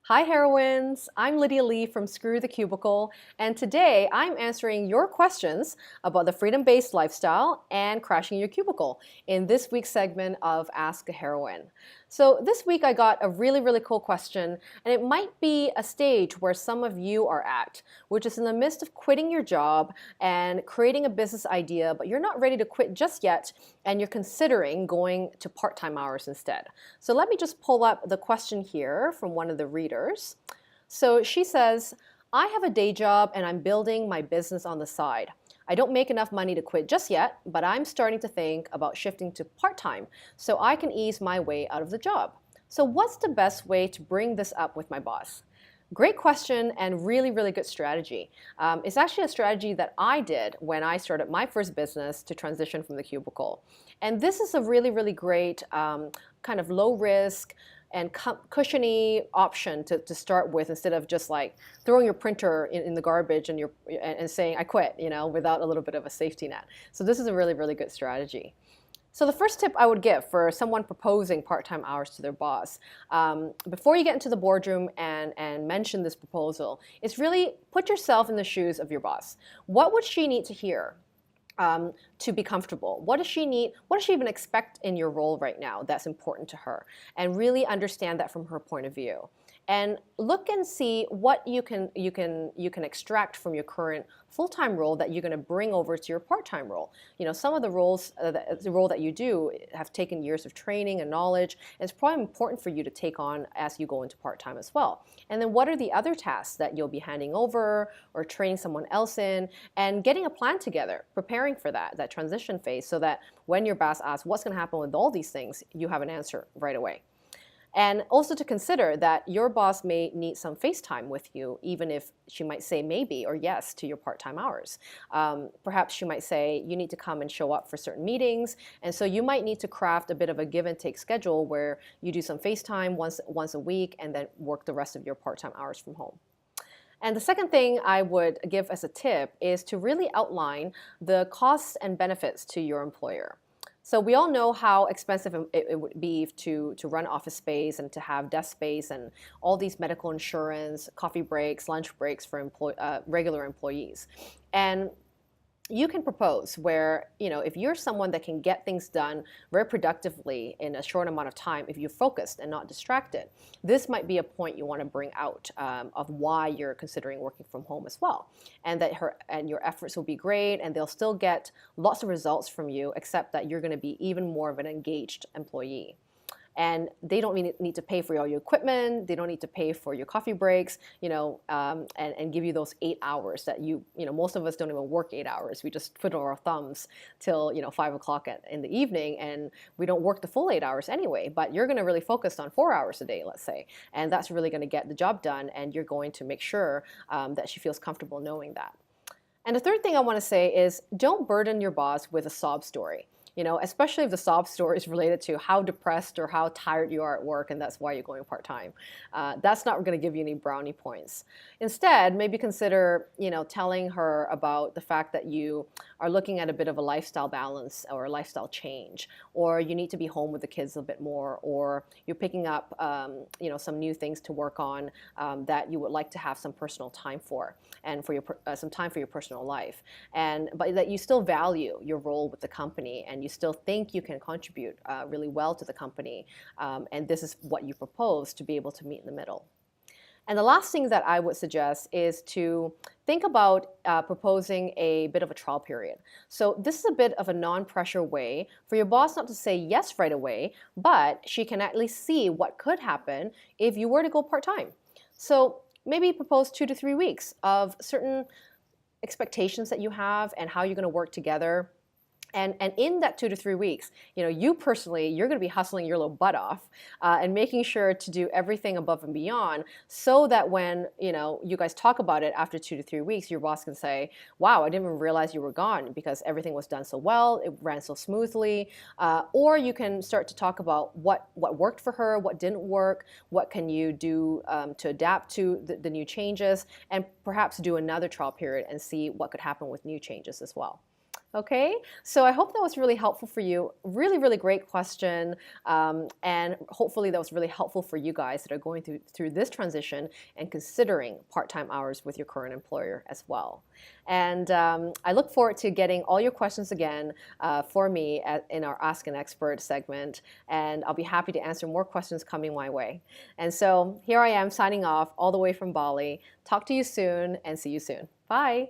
Hi heroines, I'm Lydia Lee from Screw the Cubicle, and today I'm answering your questions about the freedom-based lifestyle and crashing your cubicle in this week's segment of Ask a Heroine. So this week I got a really cool question, and it might be a stage where some of you are at, which is in the midst of quitting your job and creating a business idea, but you're not ready to quit just yet, and you're considering going to part-time hours instead. So let me just pull up the question here from one of the readers. So she says, I have a day job and I'm building my business on the side. I don't make enough money to quit just yet, but I'm starting to think about shifting to part-time so I can ease my way out of the job. So what's the best way to bring this up with my boss? Great question and really good strategy. It's actually a strategy that I did when I started my first business to transition from the cubicle. And this is a really great kind of low risk and cushiony option to start with, instead of just like throwing your printer in the garbage and saying I quit, without a little bit of a safety net. So this is a really good strategy. So the first tip I would give for someone proposing part-time hours to their boss, before you get into the boardroom and mention this proposal, is really put yourself in the shoes of your boss. What would she need to hear to be comfortable? What does she need? What does she even expect in your role right now that's important to her? And really understand that from her point of view. And look and see what you can extract from your current full-time role that you're going to bring over to your part-time role. Some of the roles, the role that you do, have taken years of training and knowledge, and it's probably important for you to take on as you go into part-time as well. And then what are the other tasks that you'll be handing over or training someone else in, and getting a plan together, preparing for that transition phase, so that when your boss asks what's going to happen with all these things, you have an answer right away. And also to consider that your boss may need some face time with you, even if she might say maybe or yes to your part-time hours. Perhaps she might say you need to come and show up for certain meetings, and so you might need to craft a bit of a give and take schedule where you do some face time once a week and then work the rest of your part-time hours from home. And the second thing I would give as a tip is to really outline the costs and benefits to your employer. So we all know how expensive it would be to run office space and to have desk space and all these medical insurance, coffee breaks, lunch breaks for regular employees. And you can propose where, if you're someone that can get things done very productively in a short amount of time, if you're focused and not distracted, this might be a point you want to bring out of why you're considering working from home as well. And that your efforts will be great, and they'll still get lots of results from you, except that you're going to be even more of an engaged employee. And they don't need to pay for all your equipment. They don't need to pay for your coffee breaks, and give you those 8 hours that most of us don't even work 8 hours. We just twiddle our thumbs till 5 o'clock in the evening, and we don't work the full 8 hours anyway. But you're going to really focus on 4 hours a day, let's say, and that's really going to get the job done. And you're going to make sure that she feels comfortable knowing that. And the third thing I want to say is, don't burden your boss with a sob story. Especially if the sob story is related to how depressed or how tired you are at work, and that's why you're going part-time. That's not going to give you any brownie points. Instead, maybe consider, telling her about the fact that you are looking at a bit of a lifestyle balance or a lifestyle change, or you need to be home with the kids a bit more, or you're picking up, some new things to work on that you would like to have some personal time for, and for some time for your personal life, but that you still value your role with the company, and you still think you can contribute really well to the company, and this is what you propose to be able to meet in the middle. And the last thing that I would suggest is to think about proposing a bit of a trial period. So this is a bit of a non-pressure way for your boss not to say yes right away, but she can at least see what could happen if you were to go part-time. So maybe propose 2 to 3 weeks of certain expectations that you have and how you're going to work together. And in that 2 to 3 weeks, you personally, you're going to be hustling your little butt off and making sure to do everything above and beyond, so that when you guys talk about it after 2 to 3 weeks, your boss can say, wow, I didn't even realize you were gone, because everything was done so well, it ran so smoothly. Or you can start to talk about what worked for her, what didn't work, what can you do to adapt to the new changes, and perhaps do another trial period and see what could happen with new changes as well. Okay, so I hope that was really helpful for you. Really, really great question. And hopefully that was really helpful for you guys that are going through this transition and considering part-time hours with your current employer as well. And I look forward to getting all your questions again for me in our Ask an Expert segment. And I'll be happy to answer more questions coming my way. And so here I am signing off all the way from Bali. Talk to you soon and see you soon. Bye.